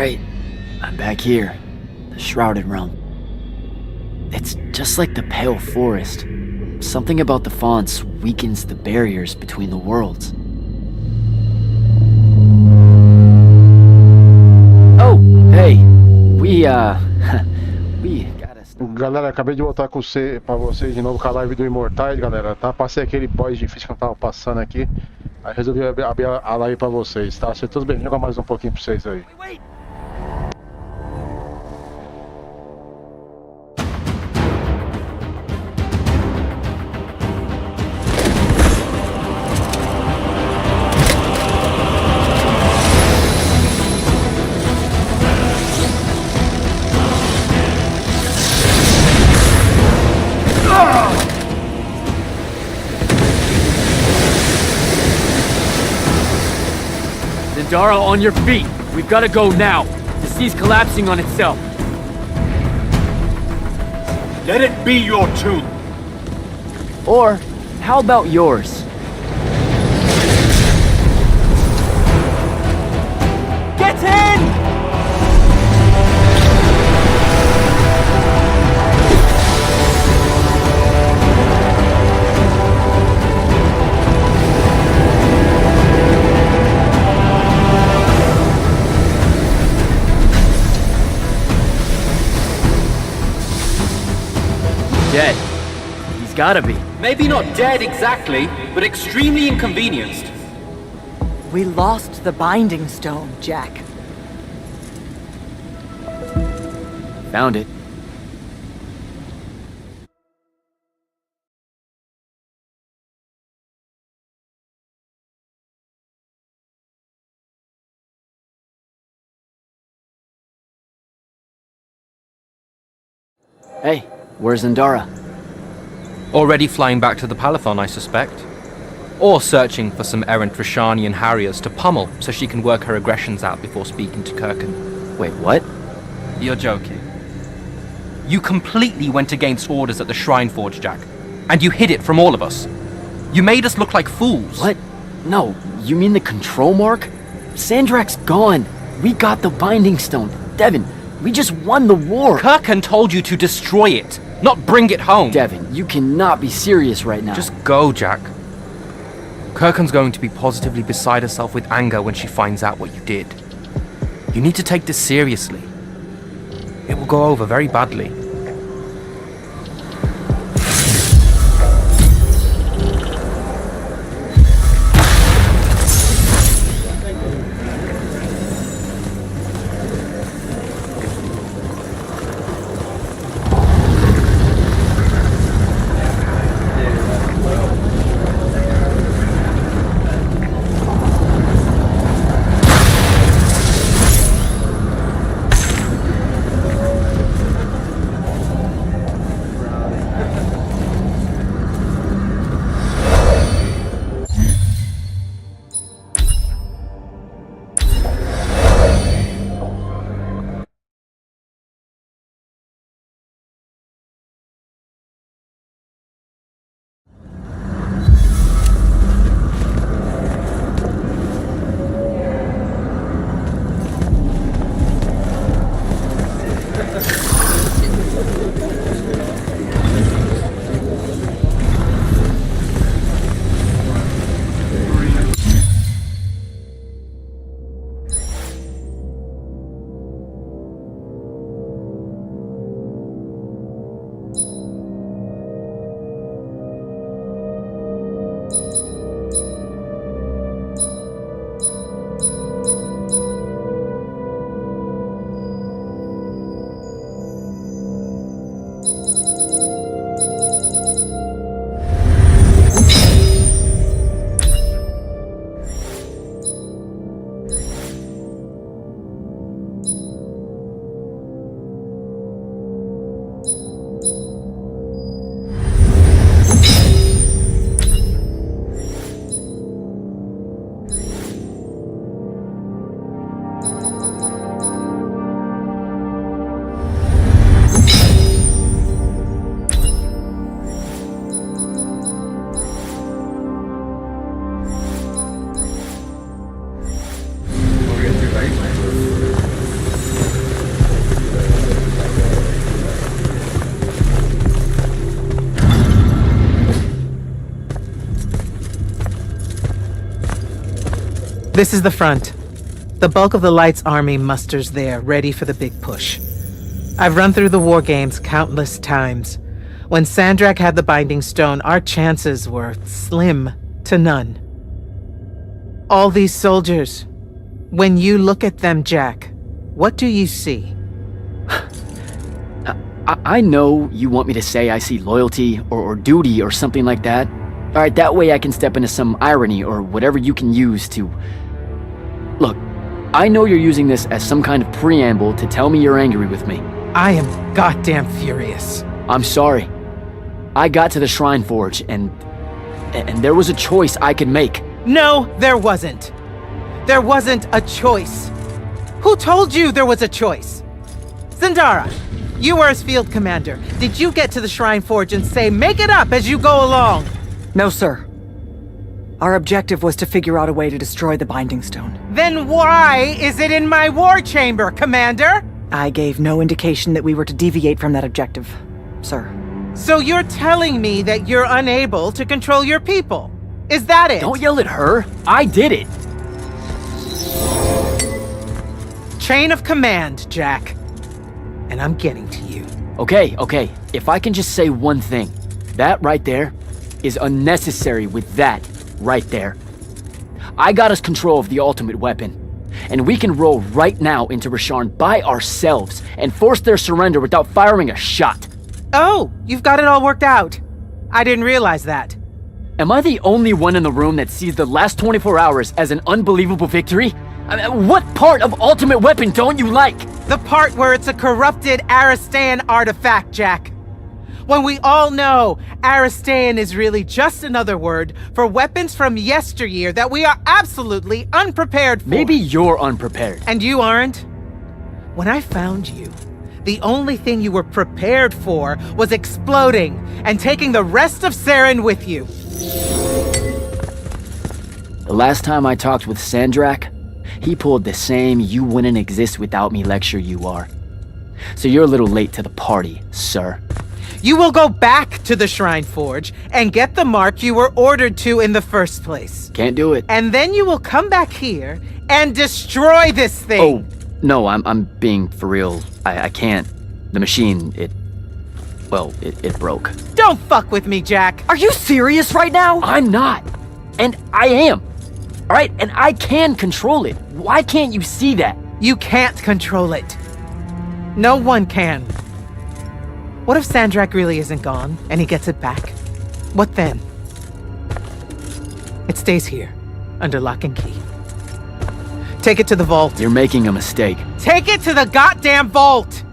Alright, I'm back here. The Shrouded Realm. It's just like the Pale Forest. Something about the fonts weakens the barriers between the worlds. Oh, hey. We gotta stop. Galera, acabei de voltar com você, pra vocês de novo com a live do Immortals, galera, tá? Passei aquele boss difícil que eu tava passando aqui. Aí resolvi abrir a live pra vocês, tá? Sejam todos bem-vindos, mais um pouquinho pra vocês aí. Zendara, on your feet! We've gotta go now! The sea's collapsing on itself! Let it be your tomb! Or, how about yours? Get in! Dead. He's gotta be. Maybe not dead exactly, but extremely inconvenienced. We lost the Binding Stone, Jack. Found it. Hey, where's Zendara? Already flying back to the Palathon, I suspect. Or searching for some errant Rishanian harriers to pummel so she can work her aggressions out before speaking to Kirkan. Wait, what? You're joking. You completely went against orders at the Shrine Forge, Jack. And you hid it from all of us. You made us look like fools. What? No, you mean the control mark? Sandrak's gone. We got the Binding Stone. Devin, we just won the war. Kirkan told you to destroy it, not bring it home. Devin, you cannot be serious right now. Just go, Jack. Kirkan's going to be positively beside herself with anger when she finds out what you did. You need to take this seriously. It will go over very badly. This is the front. The bulk of the Light's army musters there, ready for the big push. I've run through the war games countless times. When Sandrak had the Binding Stone, our chances were slim to none. All these soldiers, when you look at them, Jack, what do you see? I know you want me to say I see loyalty or duty or something like that. Alright, that way I can step into some irony or whatever you can use to... Look, I know you're using this as some kind of preamble to tell me you're angry with me. I am goddamn furious. I'm sorry. I got to the Shrine Forge and there was a choice I could make. No, there wasn't. There wasn't a choice. Who told you there was a choice? Zendara, you were as field commander. Did you get to the Shrine Forge and say, make it up as you go along? No, sir. Our objective was to figure out a way to destroy the Binding Stone. Then why is it in my war chamber, Commander? I gave no indication that we were to deviate from that objective, sir. So you're telling me that you're unable to control your people? Is that it? Don't yell at her. I did it. Chain of command, Jack. And I'm getting to you. Okay. If I can just say one thing. That right there is unnecessary with that right there. I got us control of the ultimate weapon. And we can roll right now into Rasharn by ourselves and force their surrender without firing a shot. Oh, you've got it all worked out. I didn't realize that. Am I the only one in the room that sees the last 24 hours as an unbelievable victory? I mean, what part of Ultimate Weapon don't you like? The part where it's a corrupted Aristan artifact, Jack. When we all know Aristan is really just another word for weapons from yesteryear that we are absolutely unprepared for. Maybe you're unprepared. And you aren't? When I found you, the only thing you were prepared for was exploding and taking the rest of Saren with you. The last time I talked with Sandrak, he pulled the same "you wouldn't exist without me" lecture you are. So you're a little late to the party, sir. You will go back to the Shrine Forge and get the mark you were ordered to in the first place. Can't do it. And then you will come back here and destroy this thing. Oh, no, I'm being for real. I can't. The machine, it broke. Don't fuck with me, Jack. Are you serious right now? I'm not. And I am. All right, and I can control it. Why can't you see that? You can't control it. No one can. What if Sandrak really isn't gone and he gets it back? What then? It stays here, under lock and key. Take it to the vault. You're making a mistake. Take it to the goddamn vault!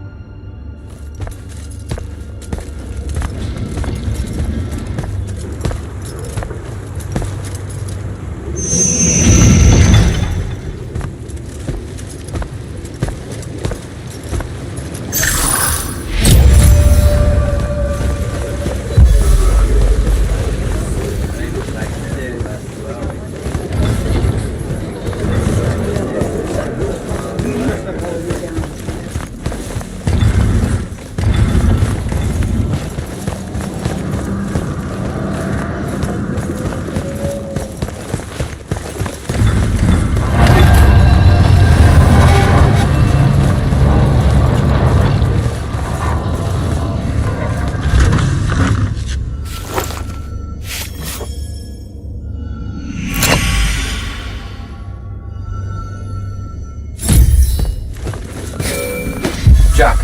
Jack,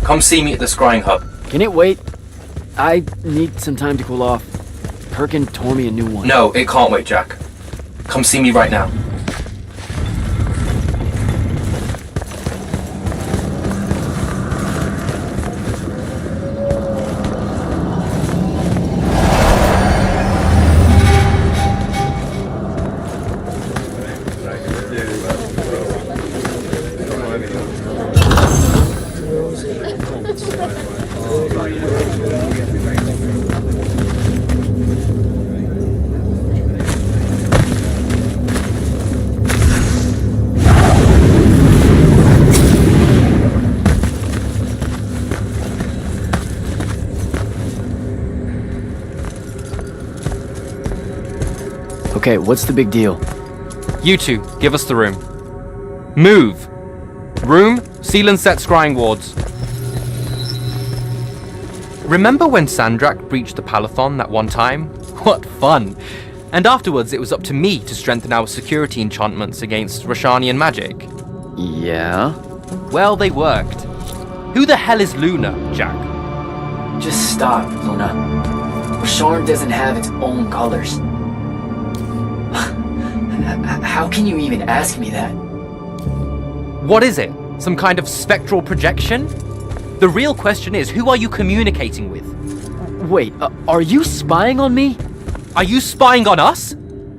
come see me at the scrying hub. Can it wait? I need some time to cool off. Perkin tore me a new one. No, it can't wait, Jack. Come see me right now. Okay, what's the big deal? You two, give us the room. Move! Room, seal and set scrying wards. Remember when Sandrak breached the Palathon that one time? What fun! And afterwards it was up to me to strengthen our security enchantments against Rashanian magic. Yeah? Well, they worked. Who the hell is Luna, Jack? Just stop, Luna. Rasharn doesn't have its own colors. How can you even ask me that? What is it? Some kind of spectral projection? The real question is, who are you communicating with? Wait, are you spying on me? Are you spying on us?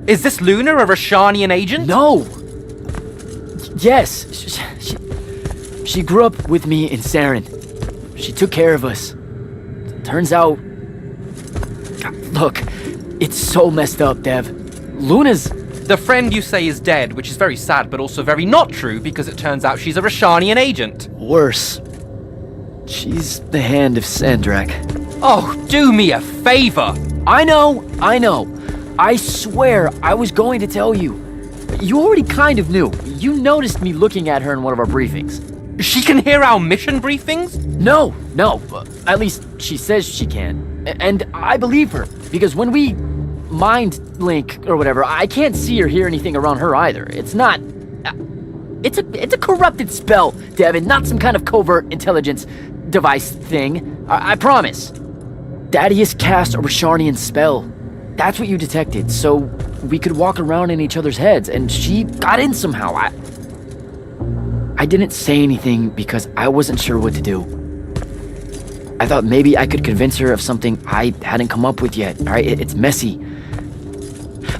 Is this Luna a Rashanian agent? No! Yes, she grew up with me in Saren. She took care of us. Turns out... Look, it's so messed up, Dev. Luna's... The friend you say is dead, which is very sad, but also very not true, because it turns out she's a Rashanian agent. Worse. She's the hand of Sandrak. Oh, do me a favor! I know. I swear I was going to tell you. You already kind of knew. You noticed me looking at her in one of our briefings. She can hear our mission briefings? No. At least she says she can. And I believe her, because when we mind link or whatever, I can't see or hear anything around her either. It's not... It's a corrupted spell, Devin, not some kind of covert intelligence device thing. I promise. Thaddeus cast a Rasharnian spell. That's what you detected, so we could walk around in each other's heads, and she got in somehow. I didn't say anything because I wasn't sure what to do. I thought maybe I could convince her of something I hadn't come up with yet, alright? It's messy.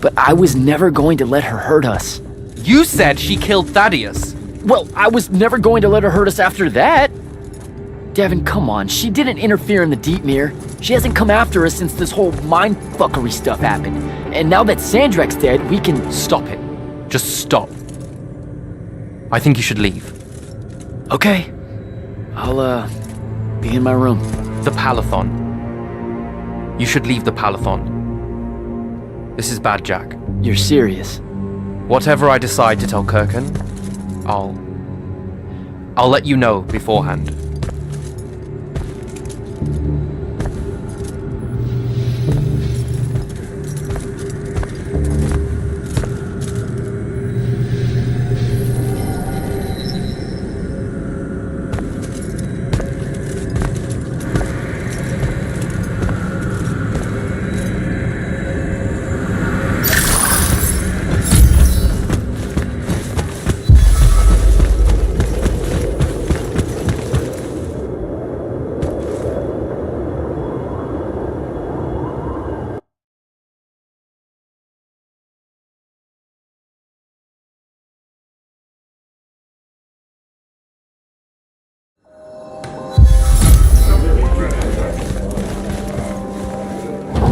But I was never going to let her hurt us. You said she killed Thaddeus. Well, I was never going to let her hurt us after that. Devin, come on. She didn't interfere in the Deep Mirror. She hasn't come after us since this whole mindfuckery stuff happened. And now that Sandrak's dead, we can... Stop it. Just stop. I think you should leave. Okay. I'll, be in my room. The Palathon. You should leave the Palathon. This is bad, Jack. You're serious? Whatever I decide to tell Kirkan, I'll let you know beforehand.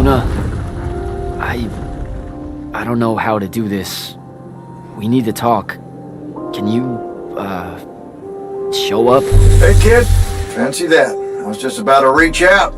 Luna, I don't know how to do this. We need to talk. Can you, show up? Hey kid, fancy that. I was just about to reach out.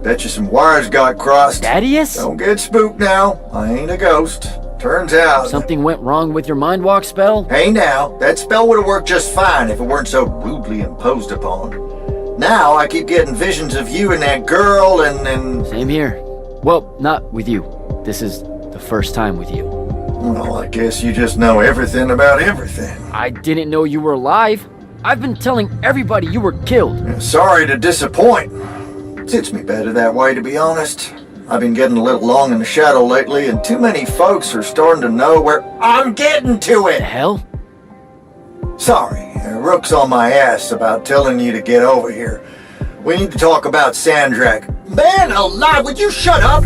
Bet you some wires got crossed. Thaddeus? Don't get spooked now. I ain't a ghost. Turns out... Something went wrong with your mind walk spell? Hey now, that spell would have worked just fine if it weren't so rudely imposed upon. Now I keep getting visions of you and that girl and... Same here. Well, not with you. This is the first time with you. Well, I guess you just know everything about everything. I didn't know you were alive. I've been telling everybody you were killed. Yeah, sorry to disappoint. Suits me better that way, to be honest. I've been getting a little long in the shadow lately, and too many folks are starting to know where I'm getting to it. The hell? Sorry, Rook's on my ass about telling you to get over here. We need to talk about Sandrak. Man alive, would you shut up?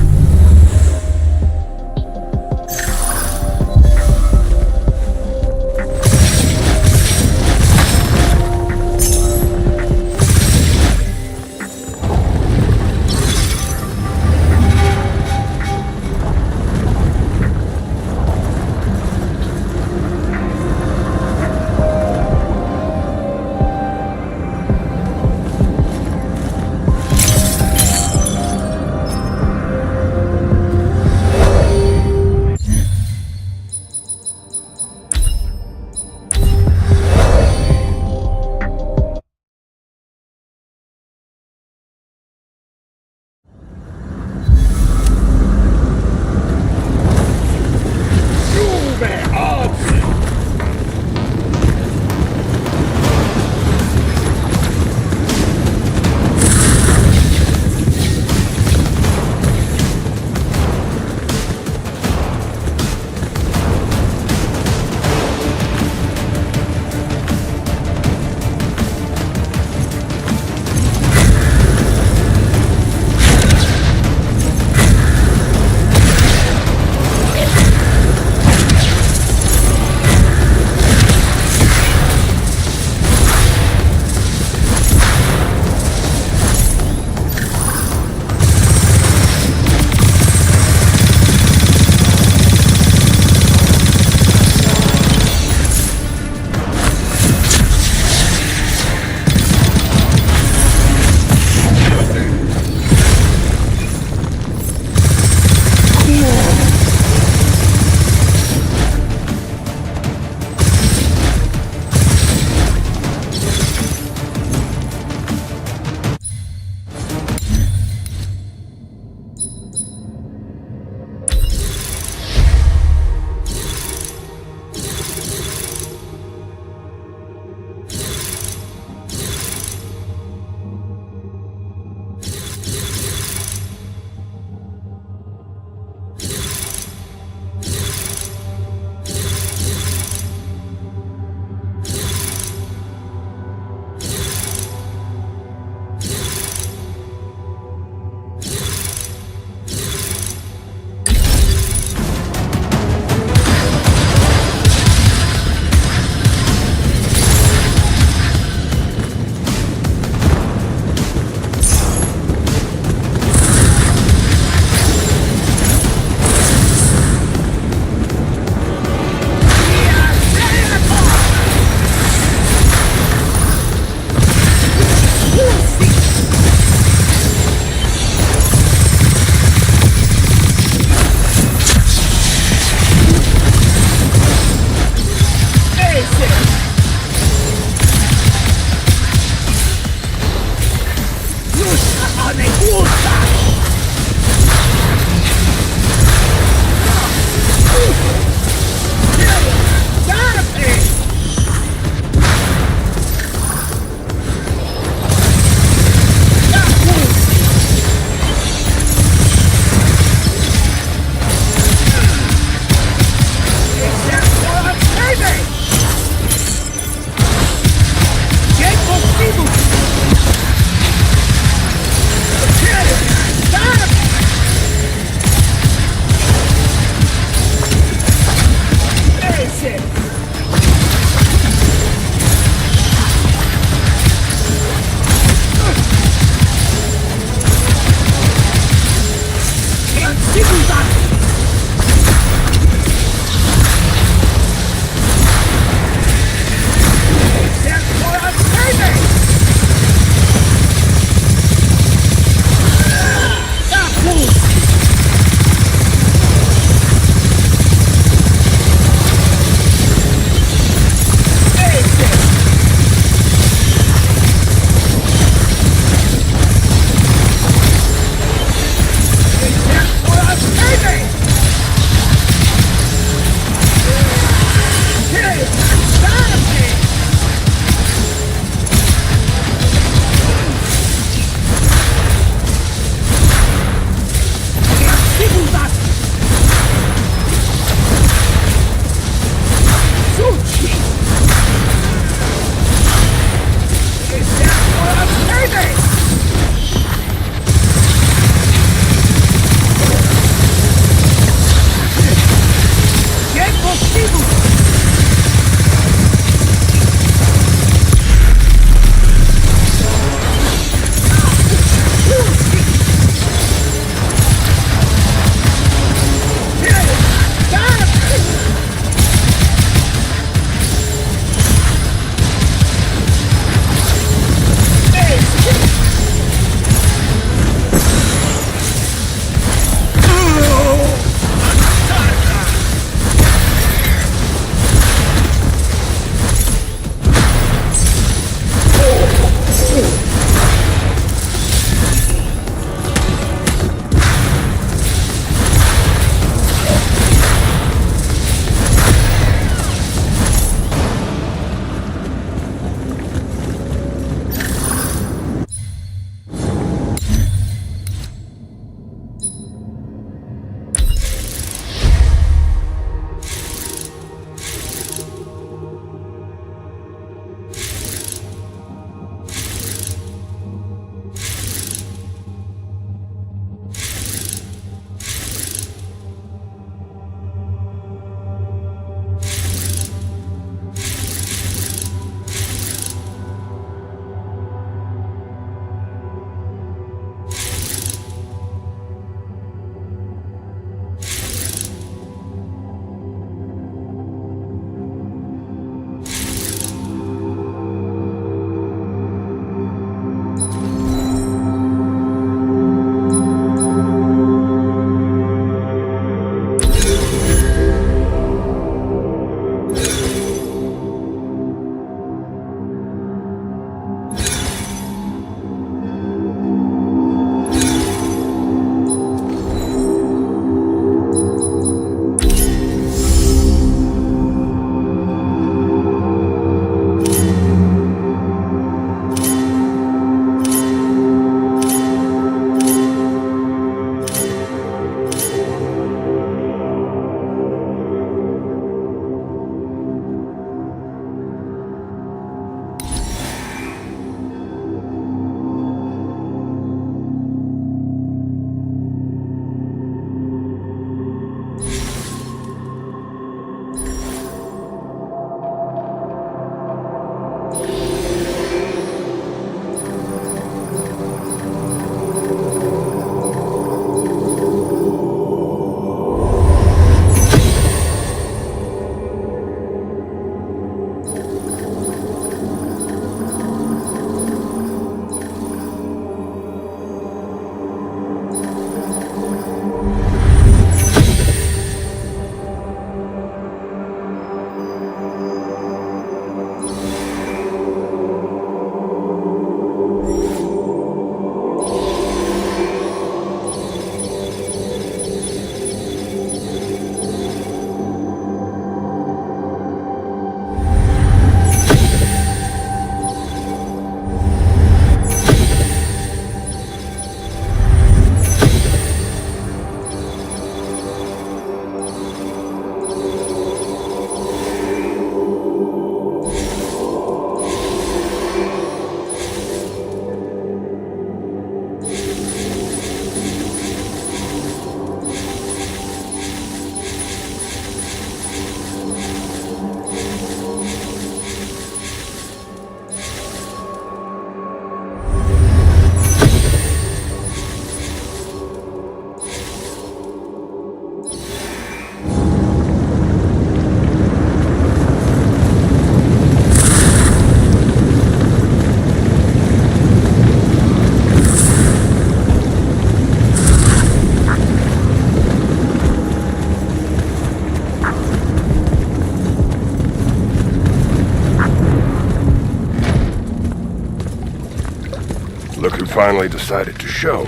Look who finally decided to show.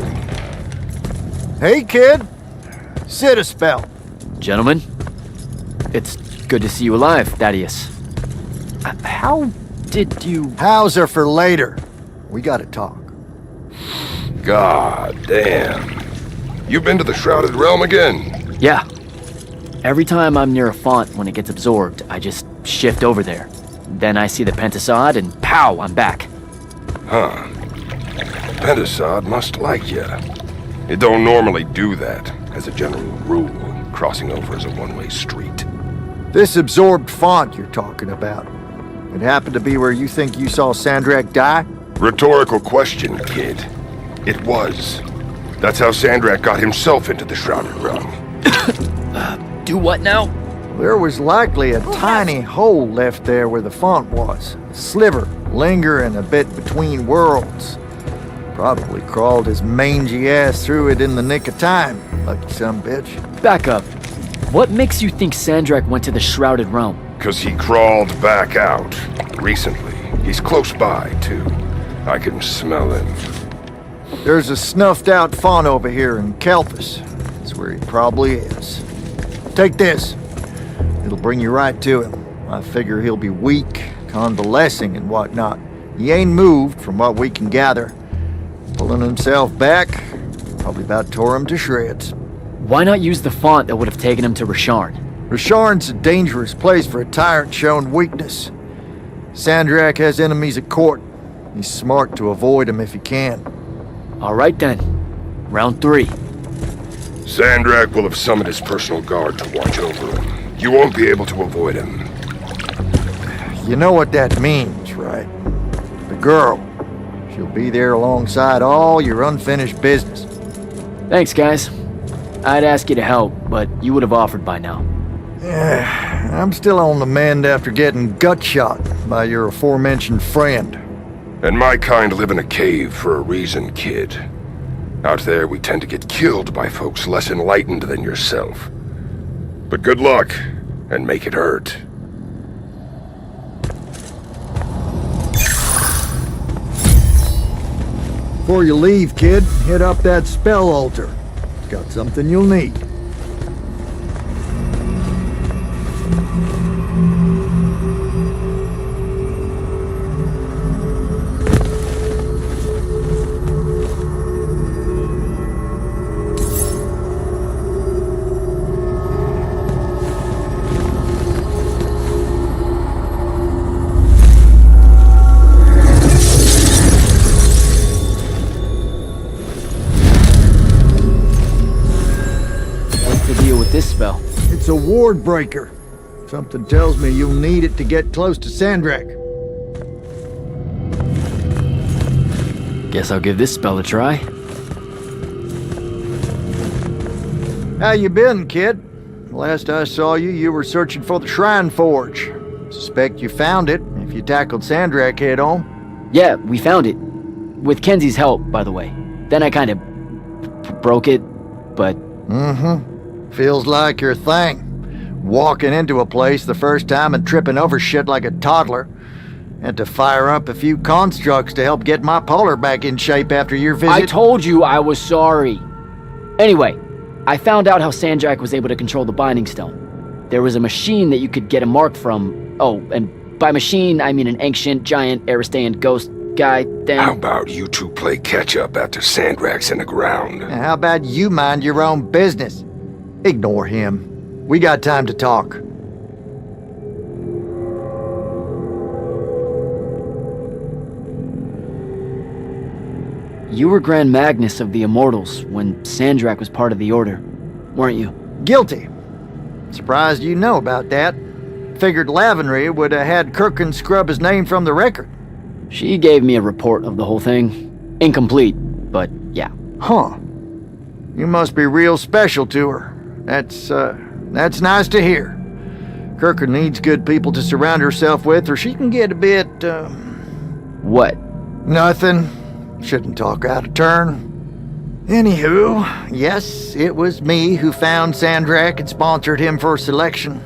Hey, kid. Sit a spell. Gentlemen, it's good to see you alive, Thaddeus. How did you... How's are for later. We gotta talk. God damn. You've been to the Shrouded Realm again? Yeah. Every time I'm near a font when it gets absorbed, I just shift over there. Then I see the Pentasod and pow, I'm back. Huh. Pentasod must like ya. It don't normally do that, as a general rule. Crossing over is a one-way street. This absorbed font you're talking about. It happened to be where you think you saw Sandrak die? Rhetorical question, kid. It was. That's how Sandrak got himself into the Shrouded Realm. Do what now? There was likely a tiny hole left there where the font was. A sliver, lingering a bit between worlds. Probably crawled his mangy ass through it in the nick of time. Lucky some bitch. Back up. What makes you think Sandrak went to the Shrouded Realm? 'Cause he crawled back out. Recently. He's close by, too. I can smell him. There's a snuffed out font over here in Kelpis. That's where he probably is. Take this. It'll bring you right to him. I figure he'll be weak, convalescing and whatnot. He ain't moved from what we can gather. Pulling himself back, probably about tore him to shreds. Why not use the font that would have taken him to Rasharn? Rasharn's a dangerous place for a tyrant showing weakness. Sandrak has enemies at court. He's smart to avoid them if he can. All right then. Round 3. Sandrak will have summoned his personal guard to watch over him. You won't be able to avoid him. You know what that means, right? The girl. She'll be there alongside all your unfinished business. Thanks, guys. I'd ask you to help, but you would have offered by now. I'm still on the mend after getting gut shot by your aforementioned friend. And my kind live in a cave for a reason, kid. Out there, we tend to get killed by folks less enlightened than yourself. But good luck, and make it hurt. Before you leave, kid, hit up that spell altar. It's got something you'll need. This spell. It's a ward breaker. Something tells me you'll need it to get close to Sandrak. Guess I'll give this spell a try. How you been, kid? Last I saw you, you were searching for the Shrine Forge. Suspect you found it, if you tackled Sandrak head on. Yeah, we found it. With Kenzie's help, by the way. Then I kind of broke it, but... Feels like your thing. Walking into a place the first time and tripping over shit like a toddler. Had to fire up a few constructs to help get my polar back in shape after your visit. I told you I was sorry. Anyway, I found out how Sandrak was able to control the Binding Stone. There was a machine that you could get a mark from. Oh, and by machine, I mean an ancient, giant, Aristean ghost guy thing. How about you two play catch-up after Sandrak's in the ground? How about you mind your own business? Ignore him. We got time to talk. You were Grand Magnus of the Immortals when Sandrak was part of the Order, weren't you? Guilty. Surprised you know about that. Figured Lavenry would have had Kirkin scrub his name from the record. She gave me a report of the whole thing. Incomplete, but yeah. Huh. You must be real special to her. That's nice to hear. Kirkin needs good people to surround herself with, or she can get a bit, What? Nothing. Shouldn't talk out of turn. Anywho, yes, it was me who found Sandrak and sponsored him for selection.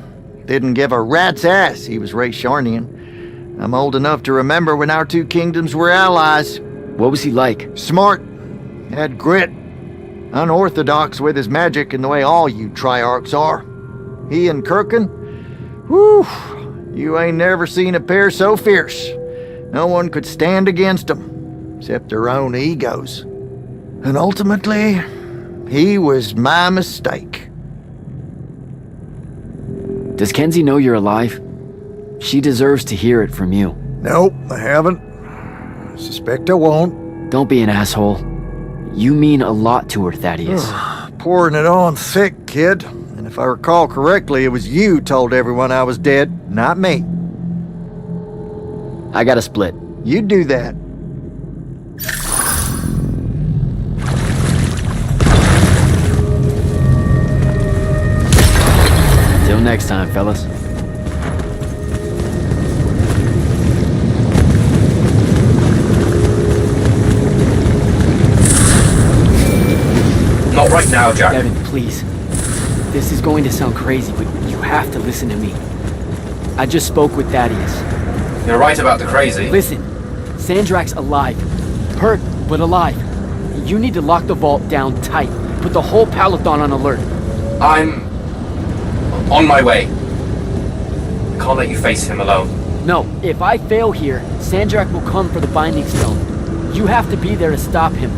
Didn't give a rat's ass he was Ray Sharnian. I'm old enough to remember when our two kingdoms were allies. What was he like? Smart. Had grit. Unorthodox with his magic in the way all you Triarchs are. He and Kirkin, whew, you ain't never seen a pair so fierce. No one could stand against them, except their own egos. And ultimately, he was my mistake. Does Kenzie know you're alive? She deserves to hear it from you. Nope, I haven't. Suspect I won't. Don't be an asshole. You mean a lot to her, Thaddeus. Pouring it on thick, kid. And if I recall correctly, it was you told everyone I was dead, not me. I gotta split. You do that. Till next time, fellas. Not right now, Jack. Devin, please. This is going to sound crazy, but you have to listen to me. I just spoke with Thaddeus. You're right about the crazy. Listen, Sandrak's alive. Hurt, but alive. You need to lock the vault down tight. Put the whole Peloton on alert. I'm on my way. I can't let you face him alone. No, if I fail here, Sandrak will come for the Binding Stone. You have to be there to stop him.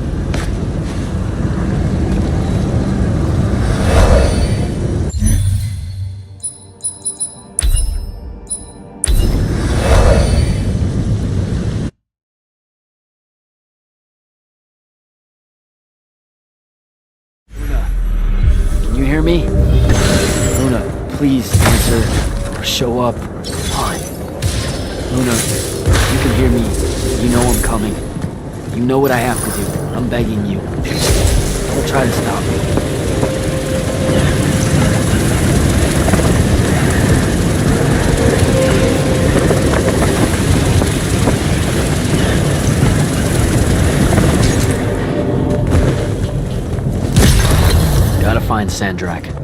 Can you hear me? Luna, please answer or show up. Come on. Luna, you can hear me. You know I'm coming. You know what I have to do. I'm begging you. Don't try to stop me. Gotta find Sandrak.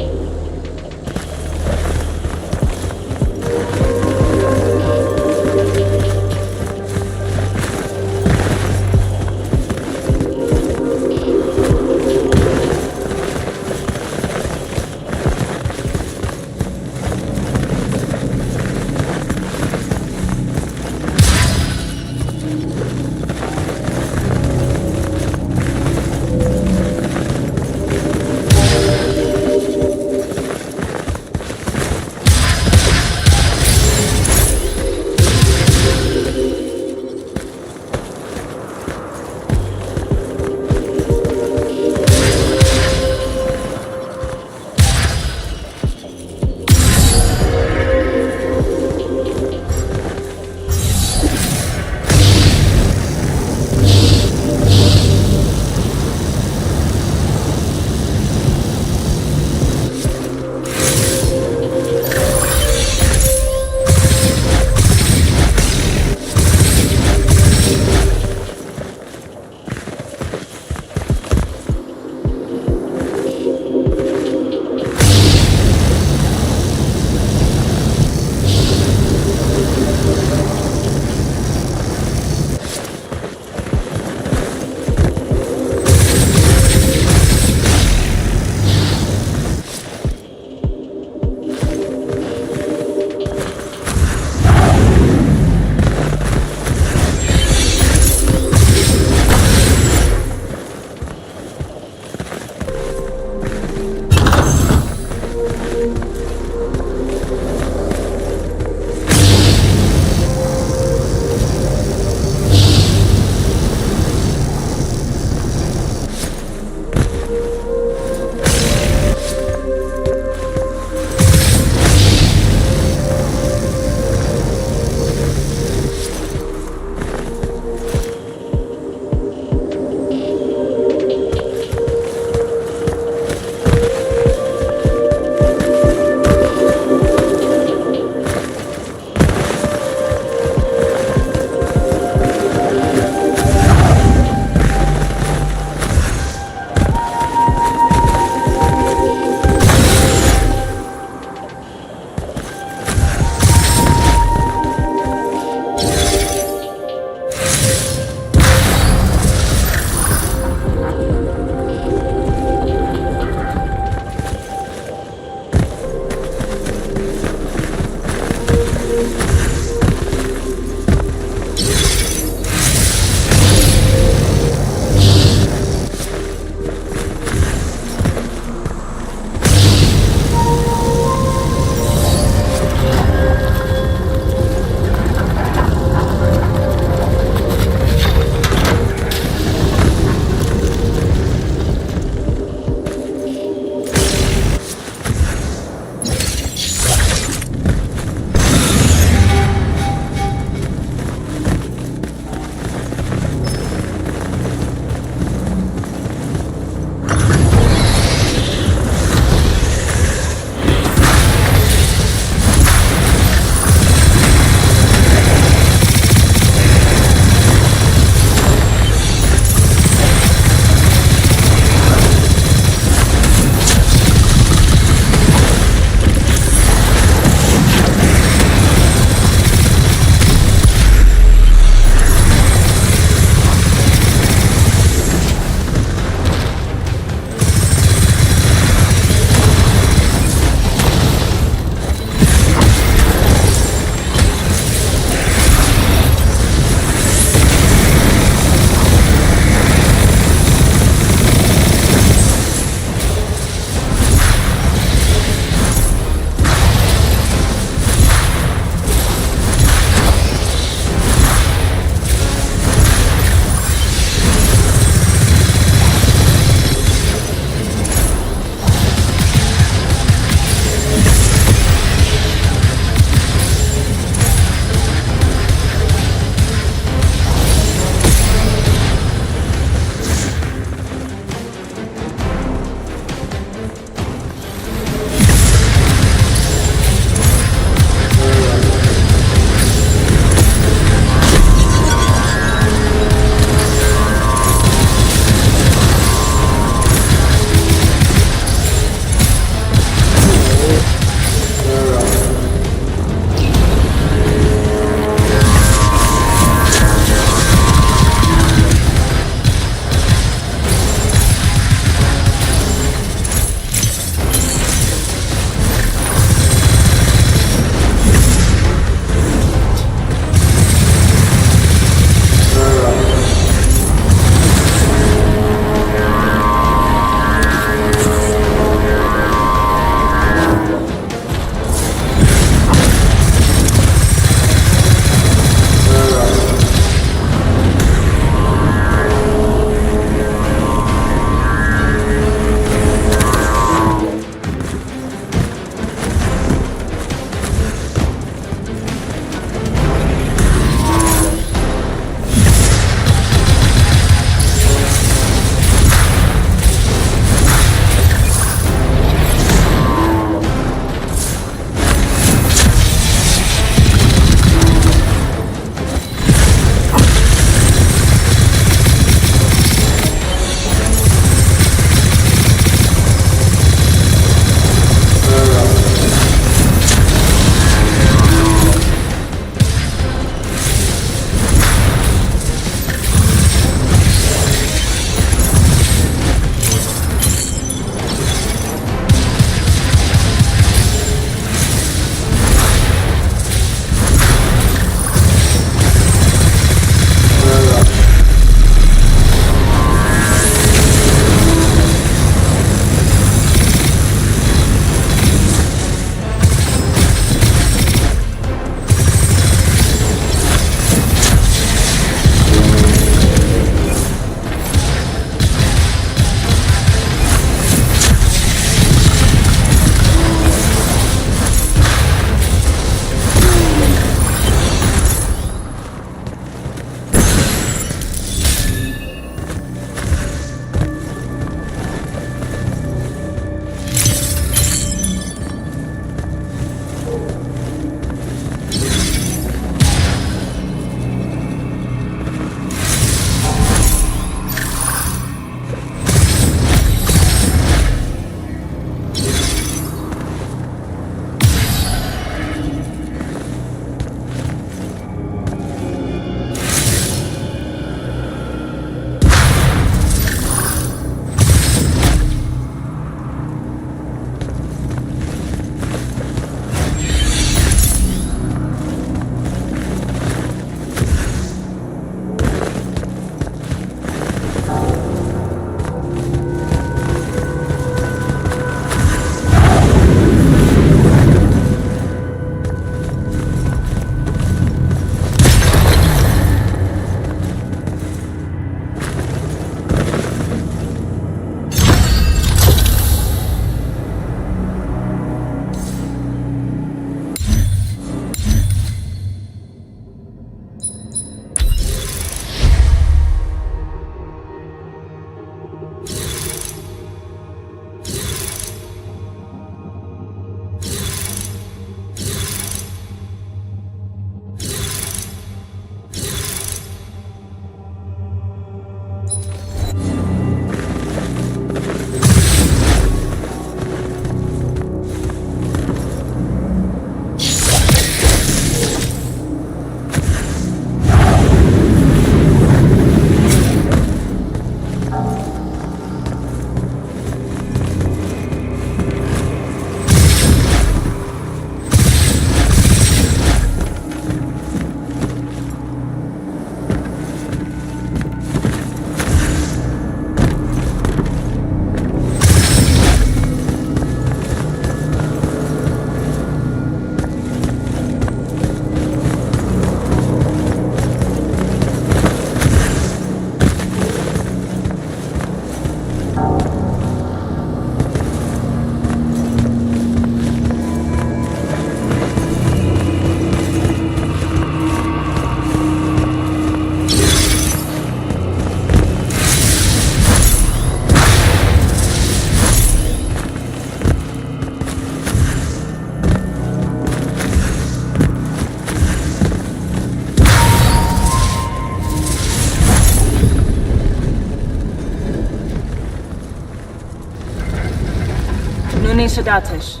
Shadatish.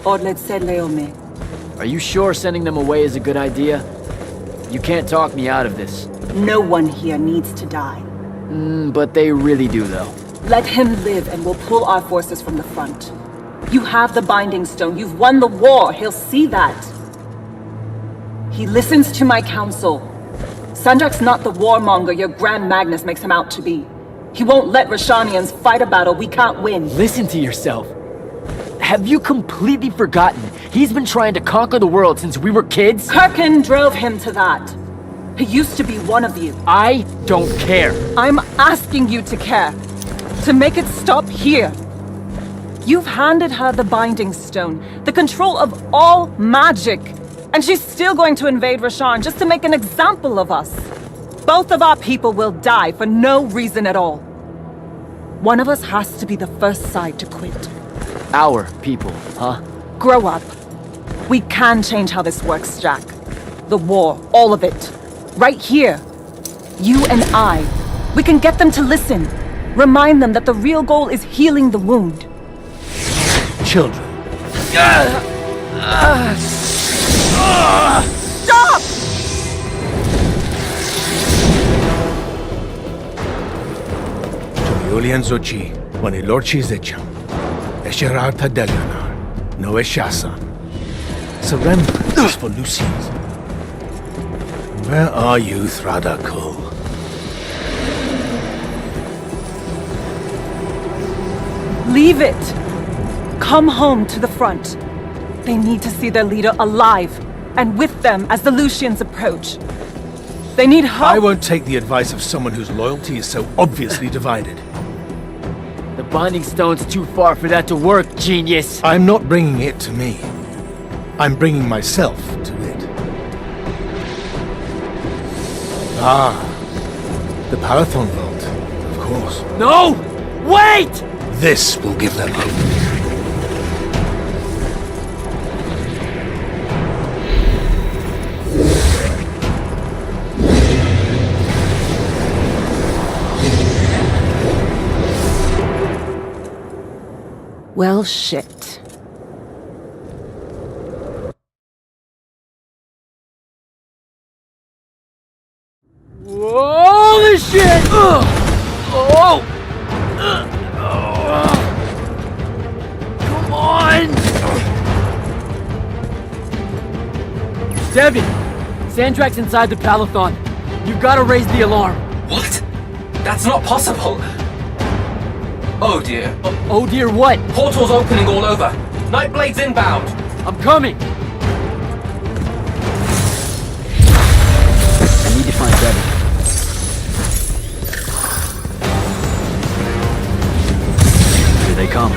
Odled said Leome. Are you sure sending them away is a good idea? You can't talk me out of this. No one here needs to die. But they really do, though. Let him live and we'll pull our forces from the front. You have the Binding Stone. You've won the war. He'll see that. He listens to my counsel. Sandrak's not the warmonger your Grand Magnus makes him out to be. He won't let Rashanians fight a battle we can't win. Listen to yourself. Have you completely forgotten? He's been trying to conquer the world since we were kids? Kirkin drove him to that. He used to be one of you. I don't care. I'm asking you to care. To make it stop here. You've handed her the Binding Stone, the control of all magic. And she's still going to invade Rasharn just to make an example of us. Both of our people will die for no reason at all. One of us has to be the first side to quit. Our people, huh? Grow up. We can change how this works, Jack. The war, all of it. Right here. You and I. We can get them to listen. Remind them that the real goal is healing the wound. Children. Stop! Julian Zochi, when Lorchi Zecham, Esherarta Delanar, no Eshasan. Surrender is for Lucius. Where are you, Thradakul? Leave it! Come home to the front. They need to see their leader alive, and with them as the Lucians approach. They need hope. I won't take the advice of someone whose loyalty is so obviously divided. The Binding Stone's too far for that to work, genius! I'm not bringing it to me. I'm bringing myself to it. Ah, the Parathon Vault, of course. No! Wait! This will give them hope. Well, shit. Holy shit! Oh! Come on! Devin! Sandrak's inside the Palathon. You gotta raise the alarm. What? That's not possible. Oh dear. Oh dear, what? Portals opening all over. Nightblade's inbound. I'm coming! I need to find Devin. Here they come.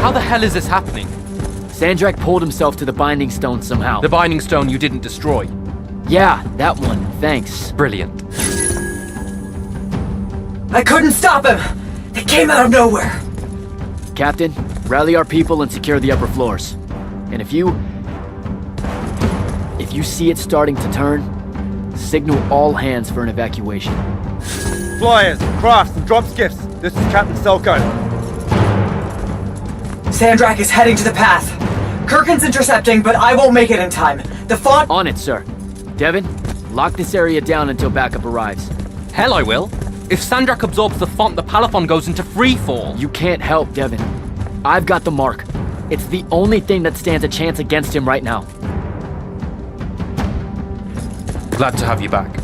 How the hell is this happening? Sandrak pulled himself to the Binding Stone somehow. The Binding Stone you didn't destroy. Yeah, that one. Thanks. Brilliant. I couldn't stop him! They came out of nowhere! Captain, rally our people and secure the upper floors. And if you see it starting to turn, signal all hands for an evacuation. Flyers, crafts, and drop skiffs. This is Captain Selko. Sandrak is heading to the path. Kirkin's intercepting, but I won't make it in time. The font— On it, sir. Devin, lock this area down until backup arrives. Hell I will. If Sandrak absorbs the font, the Palaphon goes into freefall. You can't help, Devin. I've got the mark. It's the only thing that stands a chance against him right now. Glad to have you back.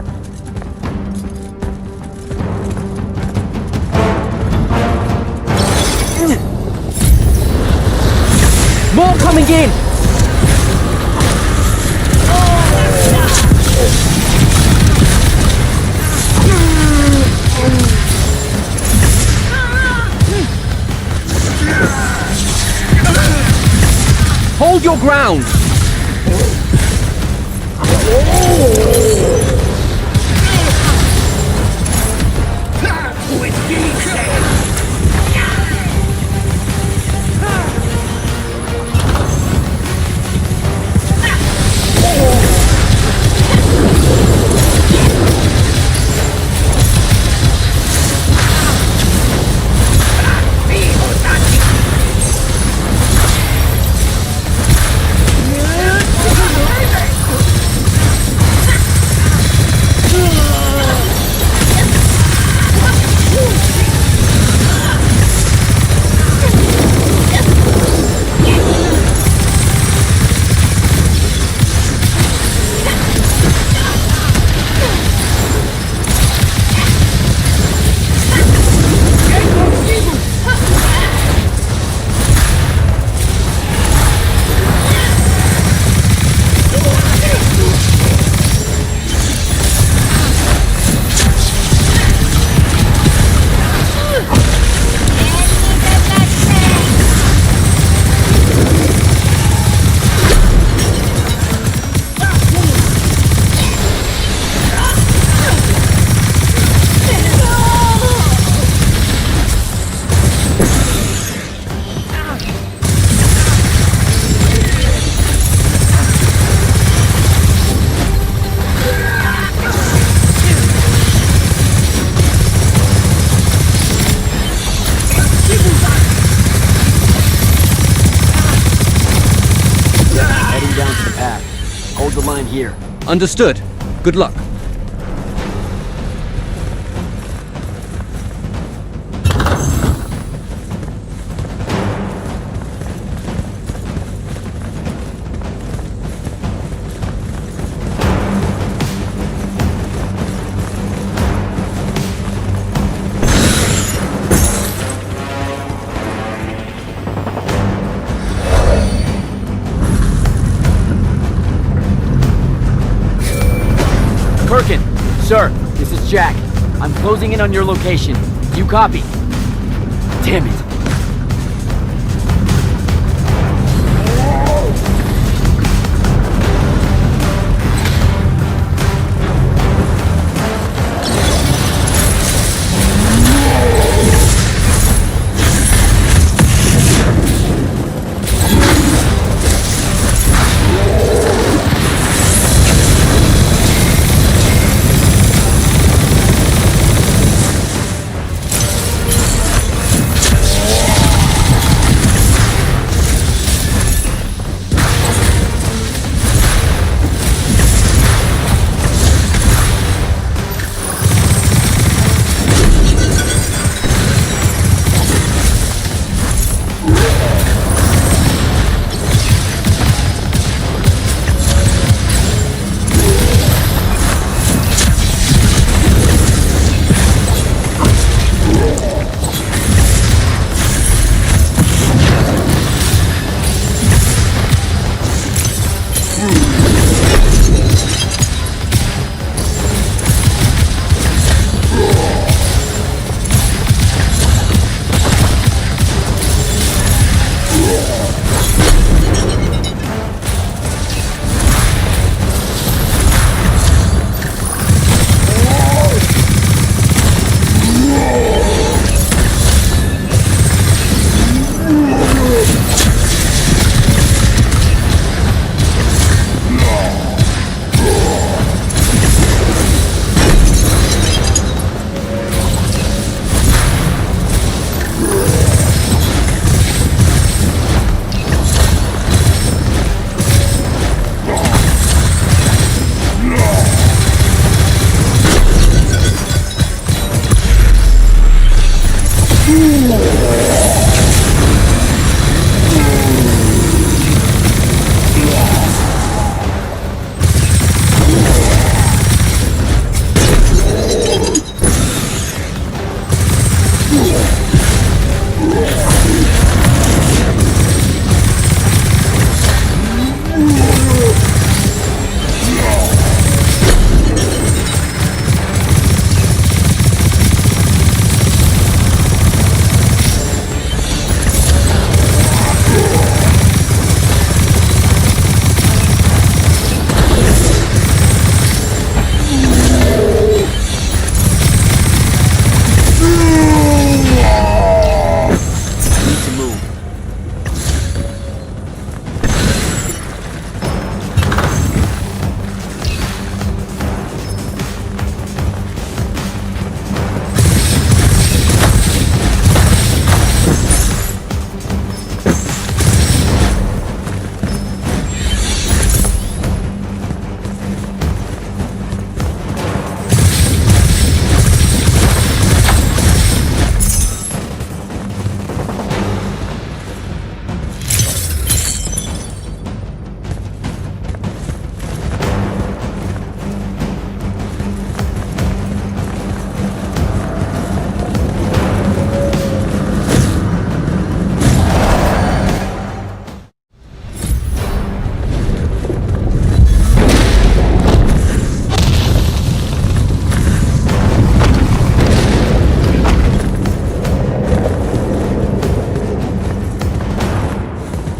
More coming in! Hold your ground! path. Hold the line here. Understood. Good luck. Birkin, sir, this is Jack. I'm closing in on your location. You copy? Damn it.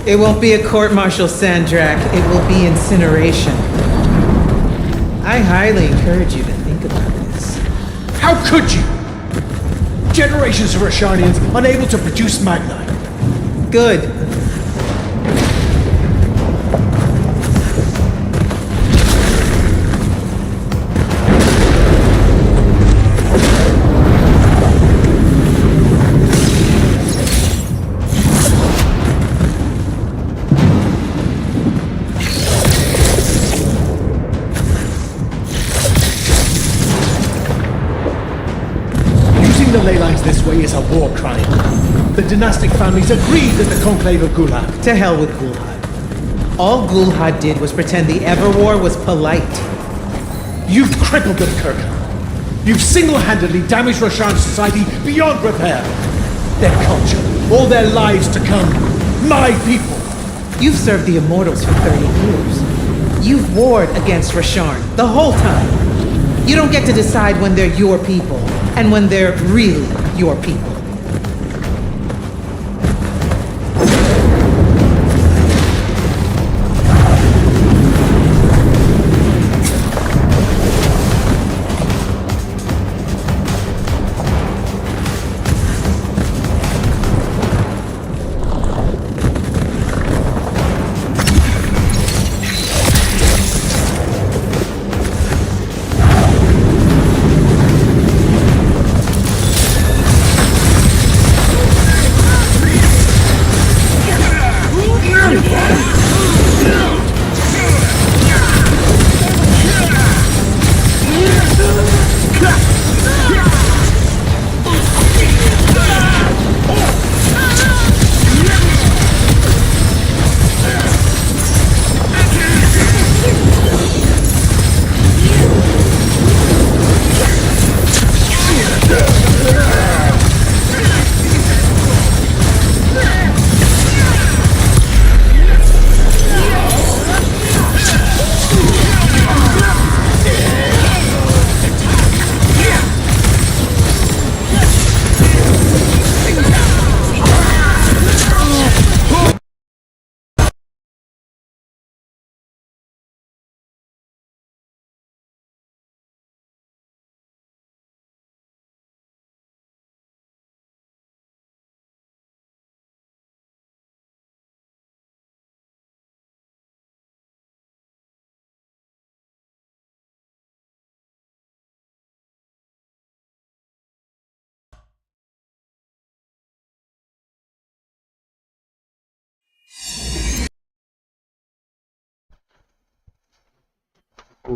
It won't be a court-martial, Sandrak. It will be incineration. I highly encourage you to think about this. How could you? Generations of Rashanians unable to produce Magnite. Good. this way is a war crime. The dynastic families agreed that the Conclave of Gulhad. To hell with Gulhad. All Gulhad did was pretend the Everwar was polite. You've crippled them, Kirkham. You've single-handedly damaged Roshan's society beyond repair. Their culture, all their lives to come. My people. You've served the Immortals for 30 years. You've warred against Rasharn the whole time. You don't get to decide when they're your people and when they're really your people.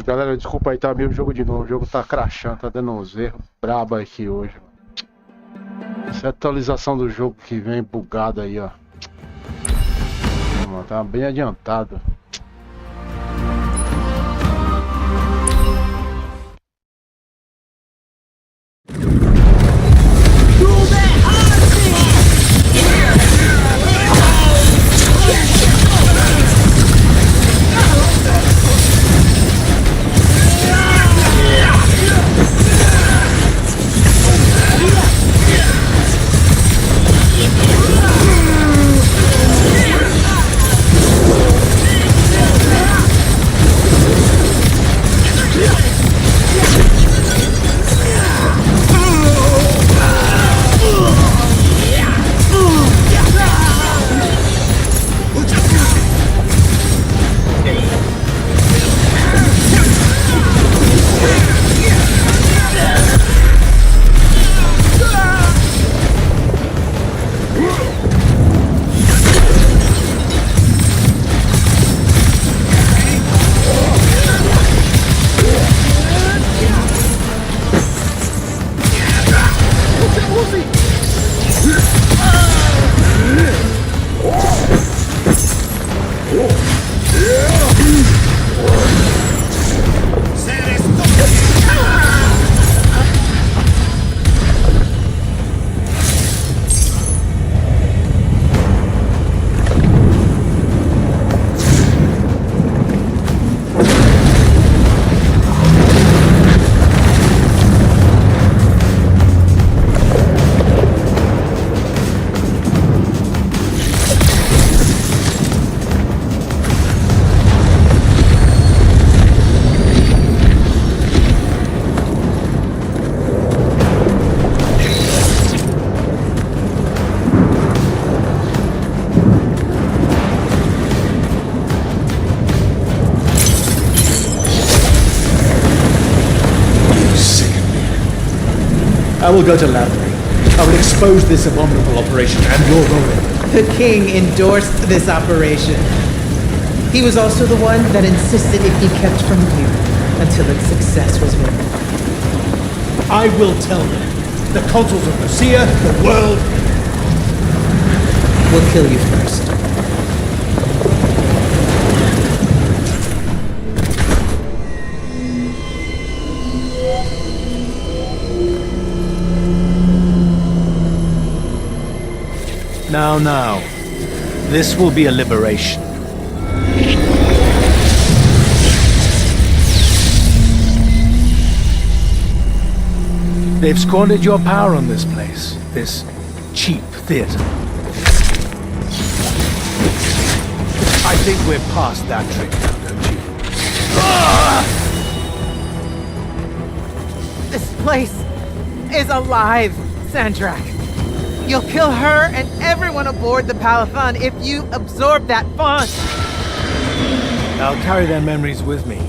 Galera, desculpa aí, tá meio jogo de novo. O jogo tá crashando, tá dando uns erros brabo aqui hoje. Essa é a atualização do jogo que vem bugada aí, ó. Tá bem adiantado. I will go to Lavry. I will expose this abominable operation and your role in it. The king endorsed this operation. He was also the one that insisted it be kept from you until its success was verified. I will tell them the consuls of Lucia, the world. We'll kill you first. Now. This will be a liberation. They've squandered your power on this place, this cheap theater. I think we're past that trick now, don't you? This place is alive, Sandrak. You'll kill her and everyone aboard the Palathon if you absorb that font. I'll carry their memories with me.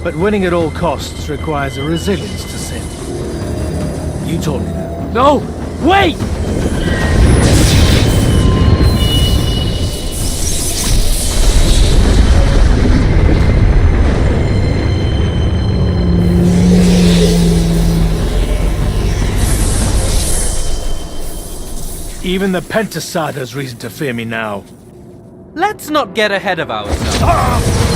But winning at all costs requires a resilience to sin. You told me that. No! Wait! Even the Pentasad has reason to fear me now. Let's not get ahead of ourselves.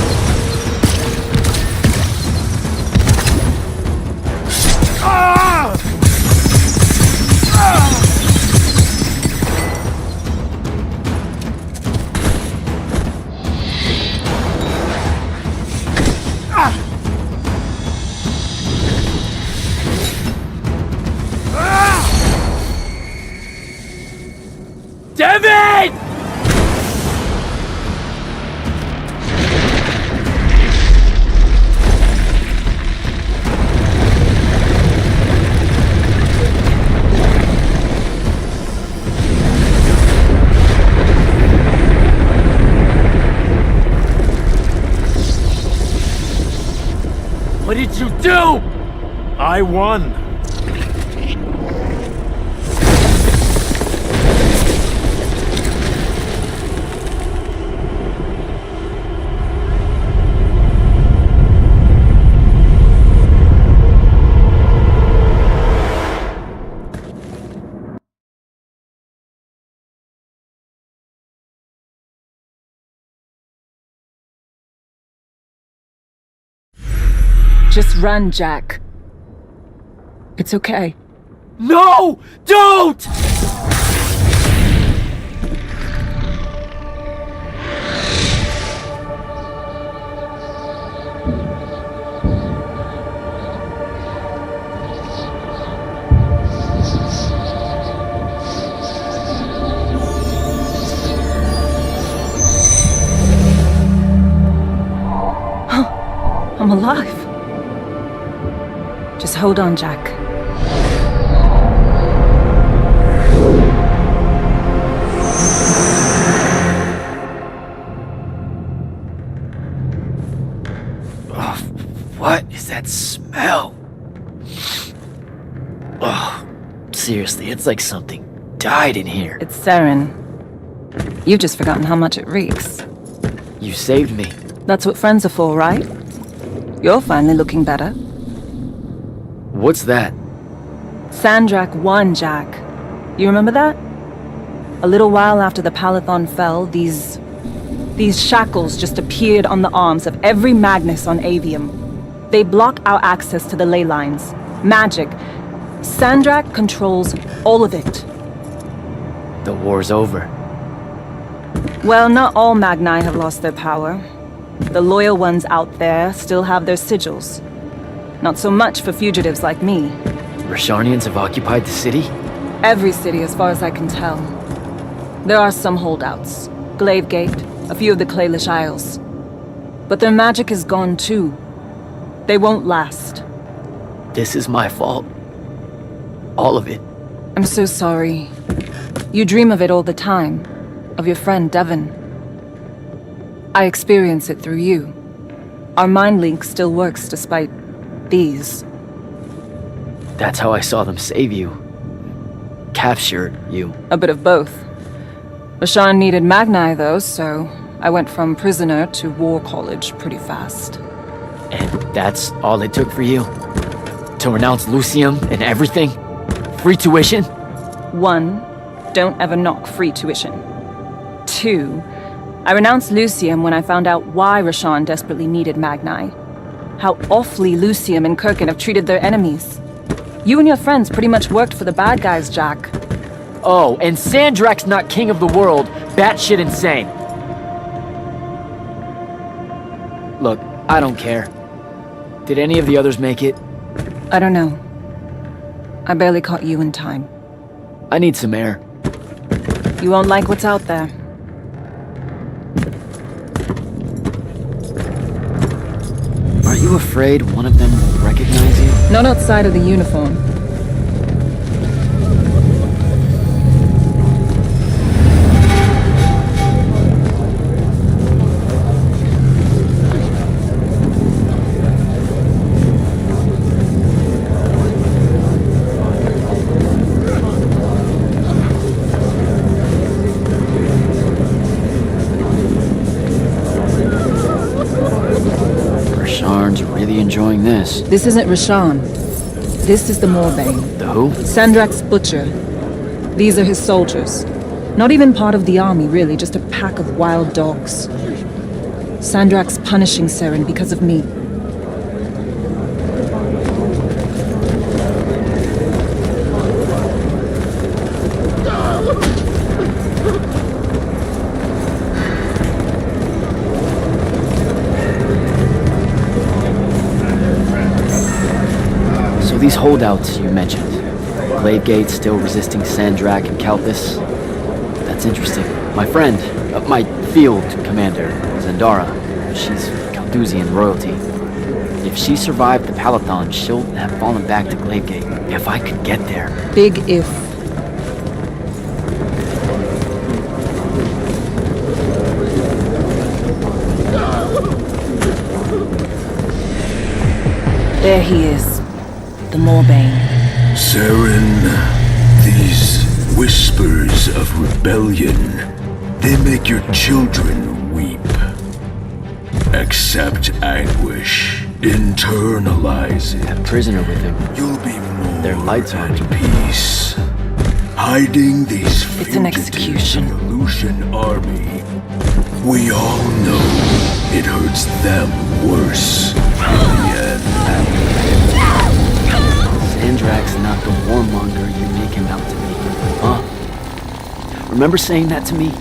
Devin! What did you do? I won. Just run, Jack. It's okay. No! Don't! I'm alive. Just hold on, Jack. What is that smell? Oh, seriously, it's like something died in here. It's sarin. You've just forgotten how much it reeks. You saved me. That's what friends are for, right? You're finally looking better. What's that? Sandrak won, Jack. You remember that? A little while after the Palathon fell, these shackles just appeared on the arms of every Magnus on Aveum. They block our access to the ley lines. Magic. Sandrak controls all of it. The war's over. Well, not all Magni have lost their power. The loyal ones out there still have their sigils. Not so much for fugitives like me. Rasharnians have occupied the city? Every city, as far as I can tell. There are some holdouts. Glavegate, a few of the Claylish Isles. But their magic is gone too. They won't last. This is my fault. All of it. I'm so sorry. You dream of it all the time. Of your friend, Devon. I experience it through you. Our mind link still works despite these. That's how I saw them save you. Capture you. A bit of both. Rasharn needed Magni, though, so I went from prisoner to war college pretty fast. And that's all it took for you? To renounce Lucium and everything? Free tuition? 1. Don't ever knock free tuition. 2. I renounced Lucium when I found out why Rashawn desperately needed Magni. How awfully Lucium and Kirkin have treated their enemies. You and your friends pretty much worked for the bad guys, Jack. Oh, and Sandrak's not king of the world, batshit insane. Look, I don't care. Did any of the others make it? I don't know. I barely caught you in time. I need some air. You won't like what's out there. Are you afraid one of them will recognize you? Not outside of the uniform. Really enjoying this. This isn't Rashawn. This is the Moorbane. The who? Sandrak's butcher. These are his soldiers. Not even part of the army, really, just a pack of wild dogs. Sandrak's punishing Saren because of me. These holdouts you mentioned, Gladegate still resisting Sandrak and Kalthus. That's interesting. My friend, my field commander, Zendara, she's Kalduzian royalty. If she survived the Palathon, she'll have fallen back to Gladegate. If I could get there. Big if. There he is. The Moorbane. Saren, these whispers of rebellion, they make your children weep. Accept anguish, internalize it. That prisoner with him. You'll be more Their lights at peace. Hiding these It's an execution. Illusion army. We all know it hurts them worse in the end. Sandrak's not the warmonger you make him out to be, huh? Remember saying that to me?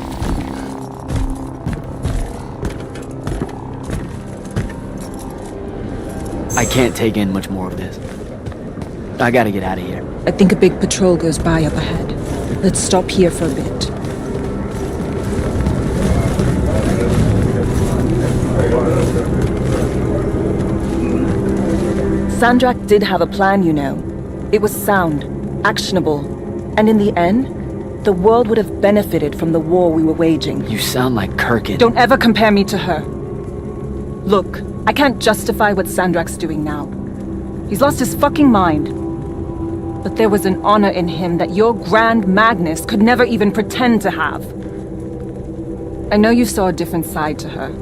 I can't take in much more of this. I gotta get out of here. I think a big patrol goes by up ahead. Let's stop here for a bit. Sandrak did have a plan, you know. It was sound, actionable, and in the end, the world would have benefited from the war we were waging. You sound like Kirkin. Don't ever compare me to her. Look, I can't justify what Sandrak's doing now. He's lost his fucking mind. But there was an honor in him that your Grand Magnus could never even pretend to have. I know you saw a different side to her.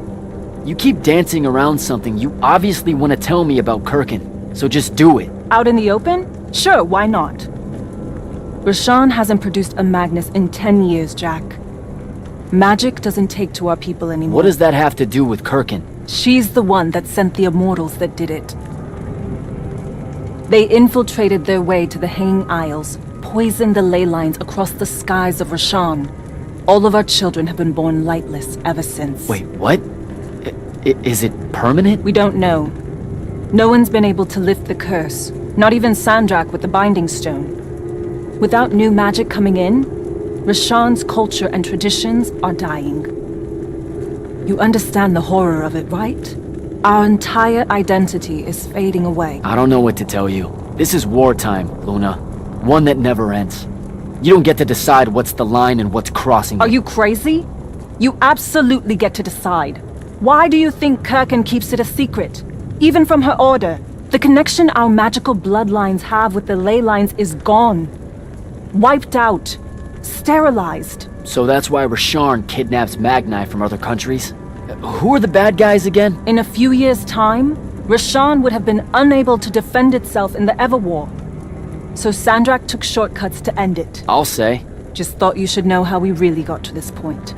You keep dancing around something you obviously want to tell me about Kirkin, so just do it. Out in the open? Sure, why not? Rashawn hasn't produced a Magnus in 10 years, Jack. Magic doesn't take to our people anymore. What does that have to do with Kirkin? She's the one that sent the Immortals that did it. They infiltrated their way to the Hanging Isles, poisoned the ley lines across the skies of Rashawn. All of our children have been born lightless ever since. Wait, what? Is it permanent? We don't know. No one's been able to lift the curse, not even Sandrak with the Binding Stone. Without new magic coming in, Rashawn's culture and traditions are dying. You understand the horror of it, right? Our entire identity is fading away. I don't know what to tell you. This is wartime, Luna. One that never ends. You don't get to decide what's the line and what's crossing it. Are you crazy? You absolutely get to decide. Why do you think Kirkin keeps it a secret? Even from her order, the connection our magical bloodlines have with the ley lines is gone. Wiped out. Sterilized. So that's why Rasharn kidnaps Magni from other countries? Who are the bad guys again? In a few years' time, Rashawn would have been unable to defend itself in the Everwar. So Sandrak took shortcuts to end it. I'll say. Just thought you should know how we really got to this point.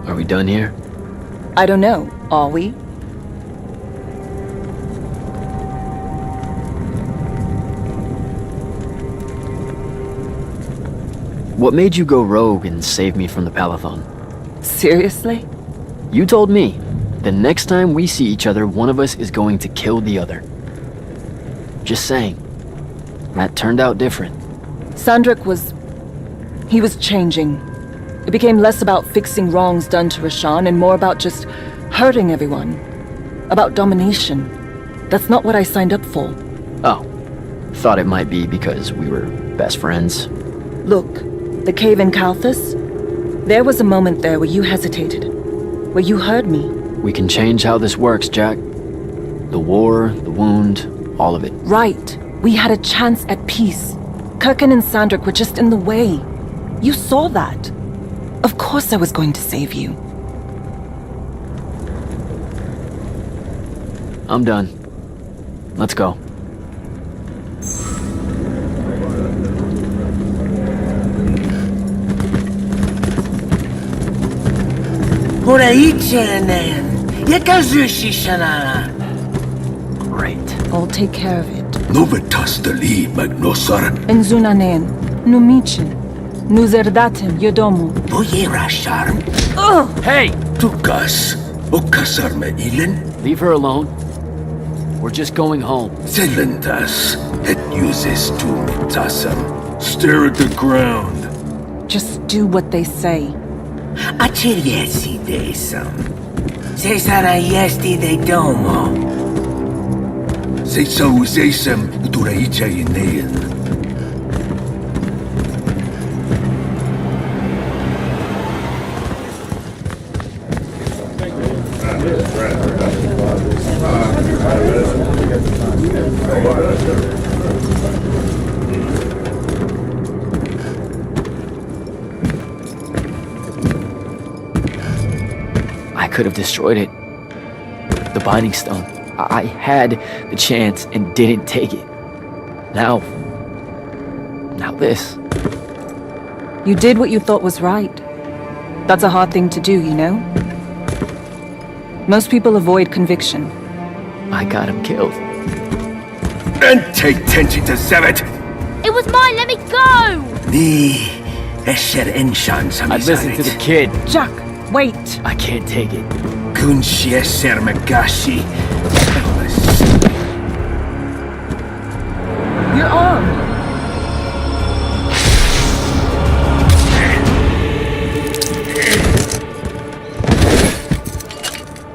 Are we done here? I don't know, are we? What made you go rogue and save me from the Palathon? Seriously? You told me. The next time we see each other, one of us is going to kill the other. Just saying. That turned out different. Sandrak he was changing. It became less about fixing wrongs done to Roshan and more about just hurting everyone. About domination. That's not what I signed up for. Oh. Thought it might be because we were best friends. Look, the cave in Kalthus? There was a moment there where you hesitated. Where you heard me. We can change how this works, Jack. The war, the wound, all of it. Right. We had a chance at peace. Kirkin and Sandrak were just in the way. You saw that. Of course I was going to save you. I'm done. Let's go. Great. I'll take care of it. Novitastali magnosar. Enzunanen, numichin, nuzerdatem yodomu. Hey! Tukas. Okasarme ilen. Leave her alone. We're just going home. Zelentas. Et uses tu mitasam. Stare at the ground. Just do what they say. Achiriesi desam. Cesarayesti de domo. Sesausesam duraicha inean. I could have destroyed it. The Binding Stone. I had the chance and didn't take it. Now this. You did what you thought was right. That's a hard thing to do, you know? Most people avoid conviction. I got him killed. And take Tenchi to Sevet! It was mine, let me go! I'd listen to the kid. Jack, wait! I can't take it. Your arm!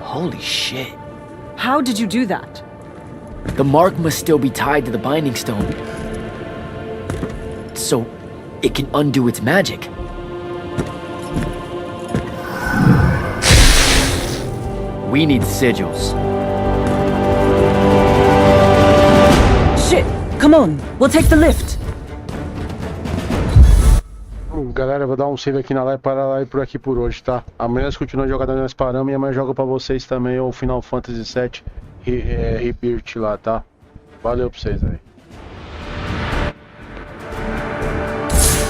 Holy shit. How did you do that? The mark must still be tied to the Binding Stone. So it can undo its magic. We need sigils. Shit! Come on, we'll take the lift. Galera, eu vou dar um save aqui na live para a live por aqui por hoje, tá? Amanhã nós continuamos jogando, nós paramos e amanhã jogo pra vocês também o Final Fantasy VII Rebirth lá, tá? Valeu pra vocês aí.